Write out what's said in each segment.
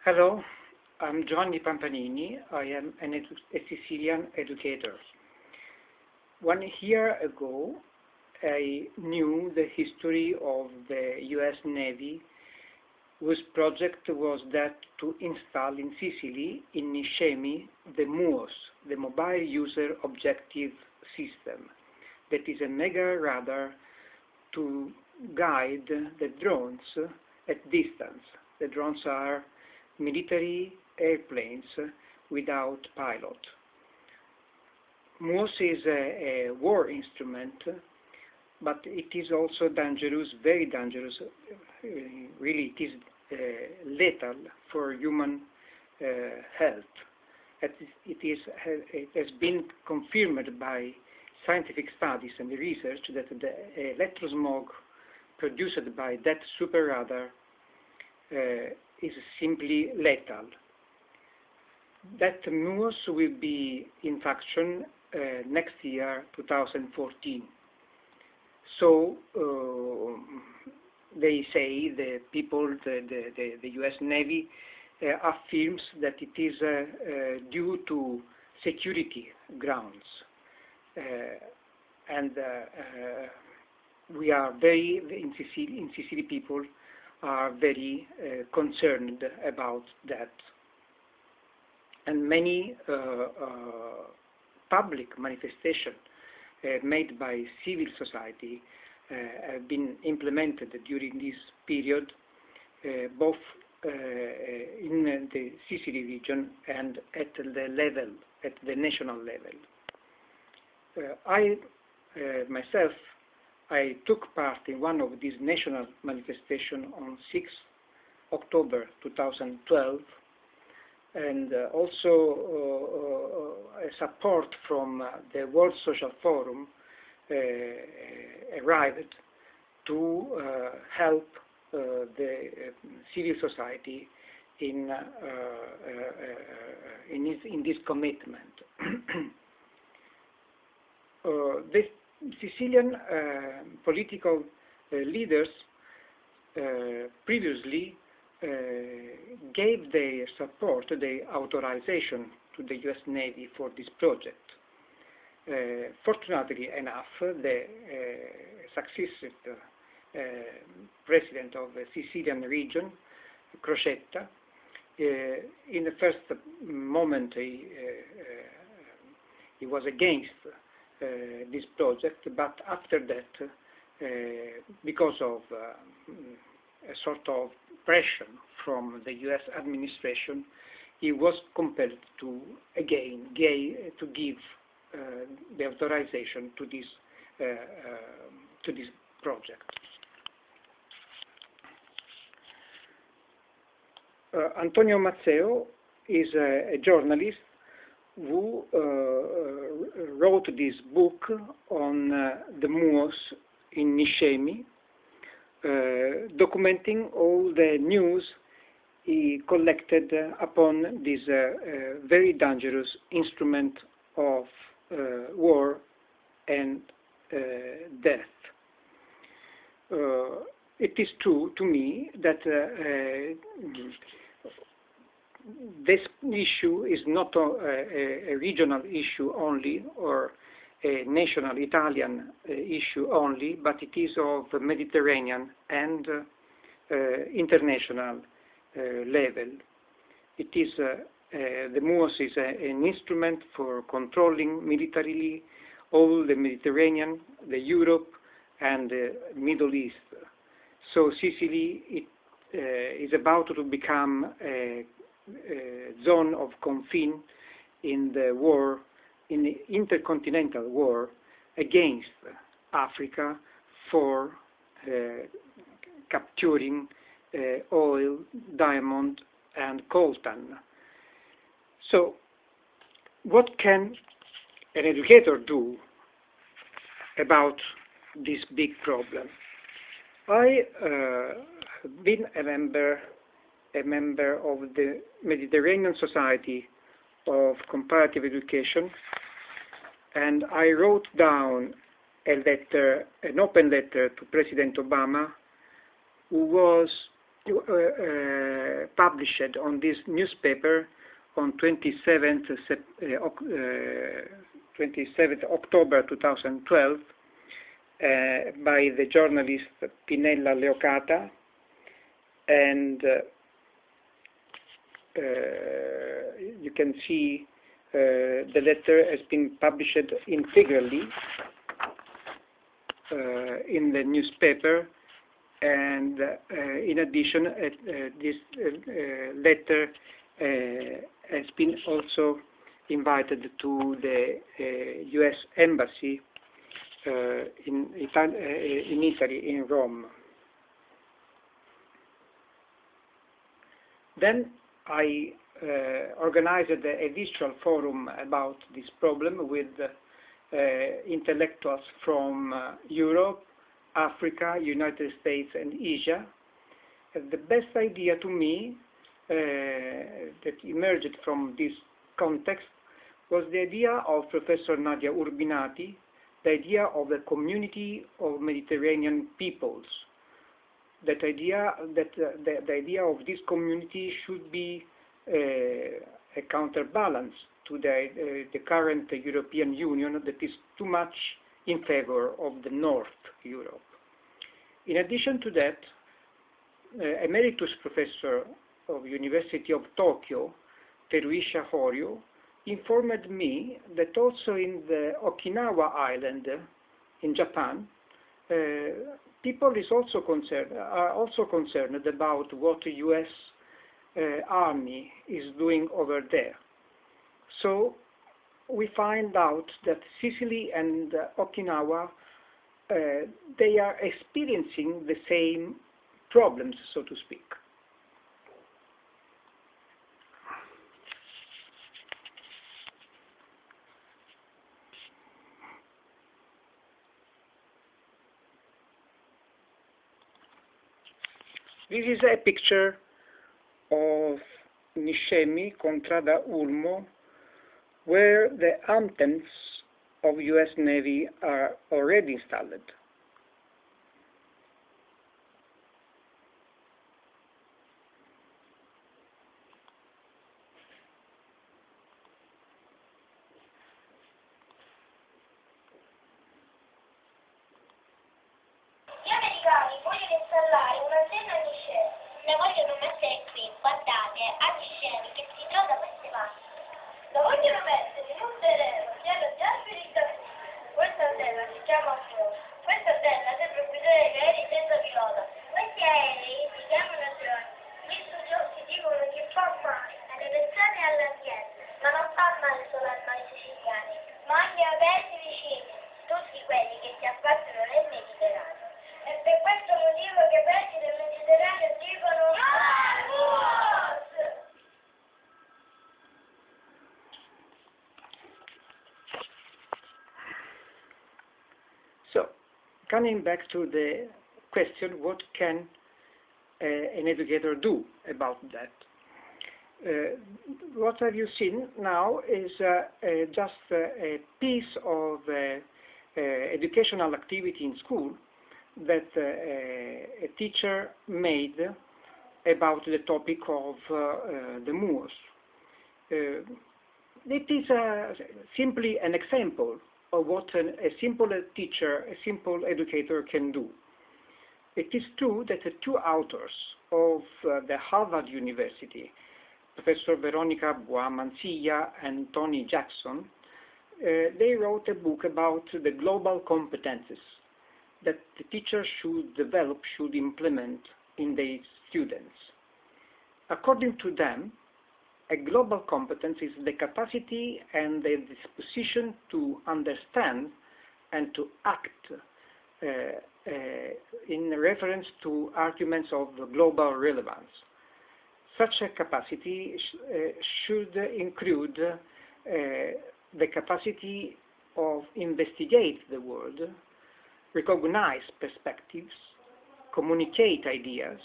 Hello, I'm Giovanni Pampanini. I am a Sicilian educator. 1 year ago, I knew the history of the US Navy, whose project was that to install in Sicily, in Niscemi, the MUOS, the Mobile User Objective System, that is a mega radar to guide the drones at distance. The drones are military airplanes without pilot. MUOS is a war instrument, but it is also dangerous, very dangerous. Really, it is lethal for human health. It has been confirmed by scientific studies and research that the electrosmog produced by that super radar is simply lethal. That MUOS will be in faction next year, 2014. So they say, the people, the US Navy affirms that it is due to security grounds. We are in Sicily people are very concerned about that. And many public manifestations made by civil society have been implemented during this period, both in the Sicily region and at the national level. Myself, I took part in one of these national manifestations on 6 October 2012, and also a support from the World Social Forum arrived to help the civil society in this commitment. The Sicilian political leaders previously gave their support, their authorization to the US Navy for this project. Fortunately enough, the successive president of the Sicilian region, Crocetta, in the first moment he was against this project, but after that, because of a sort of pressure from the US administration, he was compelled to again give the authorization to this project. Antonio Mazzeo is a journalist who wrote this book on the MUOS in Niscemi, documenting all the news he collected upon this very dangerous instrument of war and death. It is true to me that this issue is not a regional issue only, or a national Italian issue only, but it is of Mediterranean and international level. It is the MUOS is an instrument for controlling militarily all the Mediterranean, the Europe, and the Middle East. So Sicily is about to become a zone of confine in the war, in the intercontinental war against Africa for capturing oil, diamond, and coltan. So what can an educator do about this big problem? I have been a member of the Mediterranean Society of Comparative Education, and I wrote down a letter, an open letter to President Obama, who was published on this newspaper on 27th October 2012 by the journalist Pinella Leocata, and you can see the letter has been published integrally in the newspaper, and in addition this letter has been also invited to the US Embassy in Italy, in Rome. Then I organized a virtual forum about this problem with intellectuals from Europe, Africa, United States, and Asia. The best idea to me that emerged from this context was the idea of Professor Nadia Urbinati, the idea of a community of Mediterranean peoples. That idea, the idea of this community should be a counterbalance to the current European Union that is too much in favor of the North Europe. In addition to that, Emeritus Professor of University of Tokyo, Teruisha Horyu, informed me that also in the Okinawa island in Japan, people are also concerned about what the US Army is doing over there. So we find out that Sicily and Okinawa, they are experiencing the same problems, so to speak. This is a picture of Niscemi, Contrada Ulmo, where the antennas of US Navy are already installed. Gli americani vogliono installare un'antenna a Niscemi, la vogliono mettere qui, guardate, a Niscemi, che si trova da queste parti. La vogliono mettere in un terreno pieno di alberi da qui. Questa antenna si chiama MUOS. Questa antenna sembra guidare gli aerei senza pilota. Questi aerei si chiamano droni. Gli studiosi dicono che fa male alle persone e all'ambiente, ma non fa male solo ai mari siciliani, ma anche ai paesi vicini, tutti quelli che si abbattono nel Mediterraneo. E per questo motivo che i paesi del Mediterraneo dicono MUOS! So, coming back to the question, what can an educator do about that? What have you seen now is just a piece of educational activity in school that a teacher made about the topic of the MUOS. It is simply an example of what a simple teacher, a simple educator can do. It is true that the two authors of the Harvard University, Professor Veronica Boamancilla and Tony Jackson, they wrote a book about the global competences that the teacher should develop, should implement in their students. According to them, a global competence is the capacity and the disposition to understand and to act in reference to arguments of global relevance. Such a capacity should include the capacity of investigate the world, recognize perspectives, communicate ideas,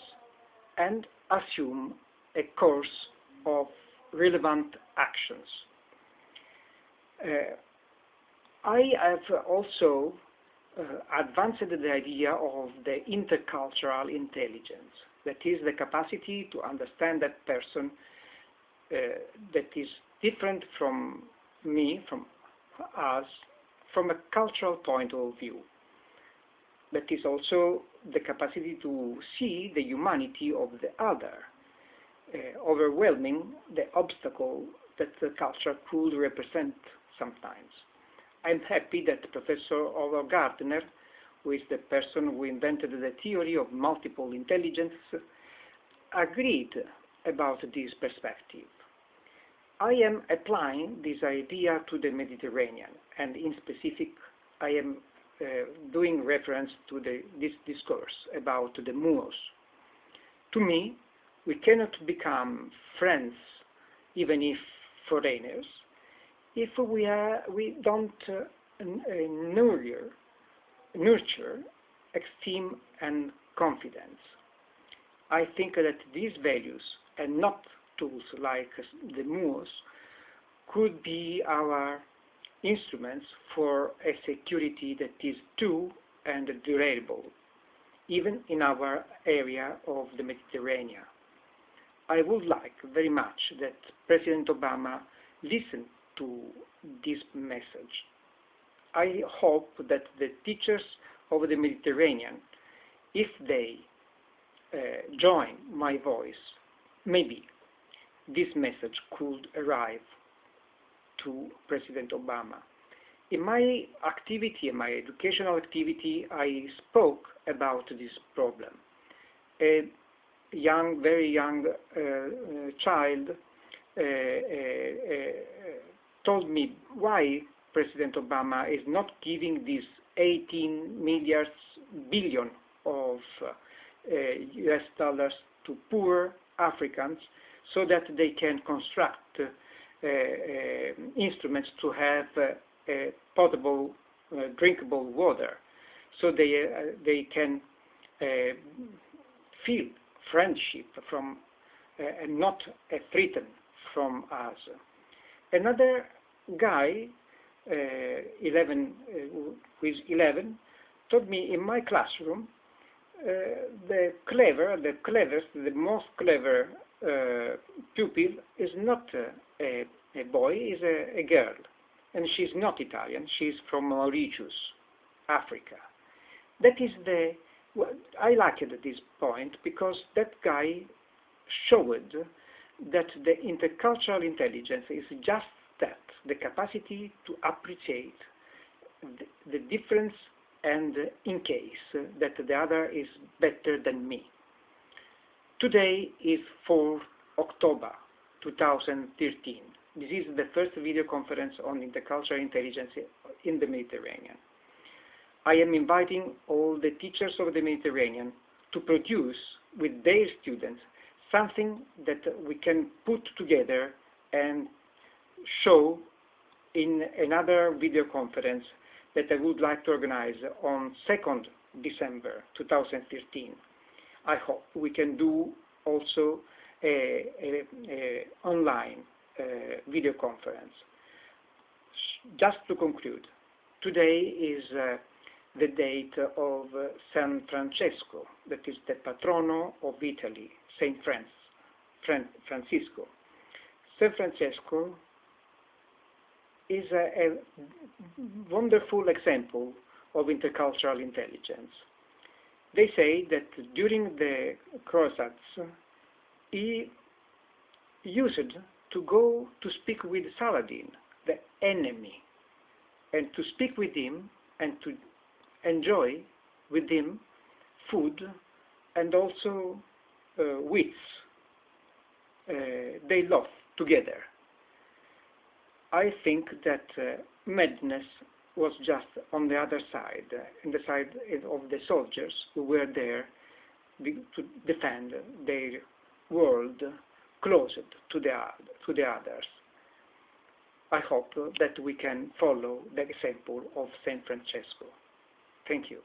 and assume a course of relevant actions. I have also advanced the idea of the intercultural intelligence. that is the capacity to understand that person that is different from me, from us, from a cultural point of view. That is also the capacity to see the humanity of the other, overwhelming the obstacle that the culture could represent sometimes. I'm happy that Professor Oliver Gardner, who is the person who invented the theory of multiple intelligence, agreed about this perspective. I am applying this idea to the Mediterranean, and in specific, I am doing reference to this discourse about the MUOS. To me, we cannot become friends, even if foreigners, if we don't nurture esteem and confidence. I think that these values, and not tools like the MUOS, could be our instruments for a security that is true and durable, even in our area of the Mediterranean. I would like very much that President Obama listen to this message. I hope that the teachers of the Mediterranean, if they join my voice, maybe this message could arrive to President Obama. In my activity, in my educational activity, I spoke about this problem. A very young child told me why President Obama is not giving these 18 billion of US dollars to poor Africans so that they can construct instruments to have potable, drinkable water, so they can feel friendship from and not a threat from us. Another guy, who is 11, told me in my classroom the cleverest, the most clever pupil is not a boy, is a girl, and she's not Italian. She's from Mauritius, Africa. That is I liked this point because that guy showed that the intercultural intelligence is just that, the capacity to appreciate the difference and in case that the other is better than me. Today is 4th October 2013. This is the first video conference on intercultural intelligence in the Mediterranean. I am inviting all the teachers of the Mediterranean to produce with their students something that we can put together and show in another video conference that I would like to organize on 2nd December 2013. I hope we can do also a online video conference. Just to conclude, today is the date of San Francesco, that is the patrono of Italy, Saint Francisco. San Francesco is a wonderful example of intercultural intelligence. They say that during the Crusades, he used to go to speak with Saladin, the enemy, and to speak with him and to enjoy with him food and also wits. They love together. I think that madness was just on the other side, on the side of the soldiers who were there to defend their world closed to the others. I hope that we can follow the example of Saint Francesco. Thank you.